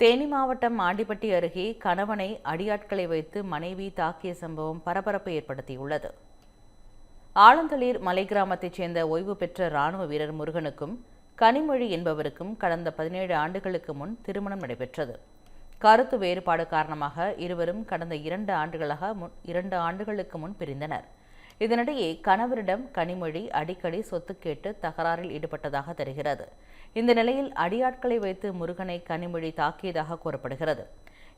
தேனி மாவட்டம் ஆண்டிப்பட்டி அருகே கணவனை அடியாட்களை வைத்து மனைவி தாக்கிய சம்பவம் பரபரப்பை ஏற்படுத்தியுள்ளது. ஆலந்தளிர் மலை கிராமத்தைச் சேர்ந்த ஓய்வு பெற்ற ராணுவ வீரர் முருகனுக்கும் கனிமொழி என்பவருக்கும் கடந்த 17 ஆண்டுகளுக்கு முன் திருமணம் நடைபெற்றது. கருத்து வேறுபாடு காரணமாக இருவரும் கடந்த 2 ஆண்டுகளுக்கு முன் பிரிந்தனர். இதனிடையே கணவரிடம் கனிமொழி அடிக்கடி சொத்து கேட்டு தகராறில் ஈடுபட்டதாக தெரிகிறது. இந்த நிலையில் அடியாட்களை வைத்து முருகனை கனிமொழி தாக்கியதாக கூறப்படுகிறது.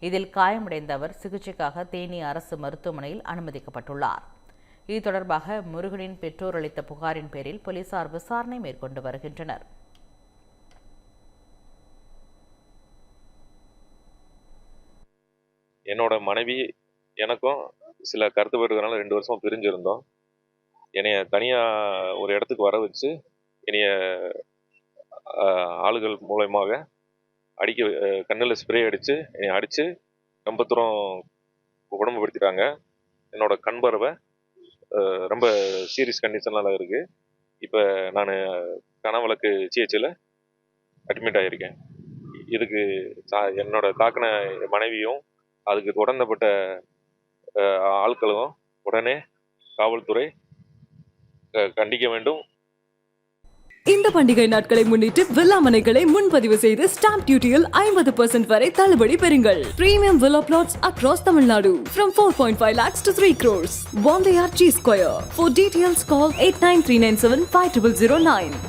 இதில் காயமடைந்த அவர் சிகிச்சைக்காக தேனி அரசு மருத்துவமனையில் அனுமதிக்கப்பட்டுள்ளார். இது தொடர்பாக முருகனின் பெற்றோர் அளித்த புகாரின் பேரில் போலீசார் விசாரணை மேற்கொண்டு வருகின்றனர். என்னோட மனைவி எனக்கும் சில கருத்து வேறுகிறனால 2 வருஷம் பிரிஞ்சிருந்தோம். என்னைய தனியாக ஒரு இடத்துக்கு வர வச்சு என்னைய ஆளுகள் மூலயமாக கண்ணில் ஸ்ப்ரே அடித்து என்னை அடித்து ரொம்ப தூரம் உடம்புபடுத்திட்டாங்க. என்னோட கண் பார்வை ரொம்ப சீரியஸ் கண்டிஷனில் இருக்குது. இப்போ நான் கனவளக்கு ஜிஹெச்சில் அட்மிட் ஆகியிருக்கேன். இதுக்கு என்னோட தாக்கின மனைவியும் அதுக்கு தொடர்ந்தப்பட்ட ஆட்களும் உடனே காவல்துறை கண்டிக்க வேண்டும். இந்த பண்டிகை நாட்களை முன்னிட்டு வில்லா மனைகளை முன்பதிவு செய்து ஸ்டாம்ப் டியூட்டியில் 50% வரை தள்ளுபடி பெறுங்கள். Premium villa plots across Tamil Nadu from 4.5 lakhs to 3 crores. One layer G Square. For details call 8939750009.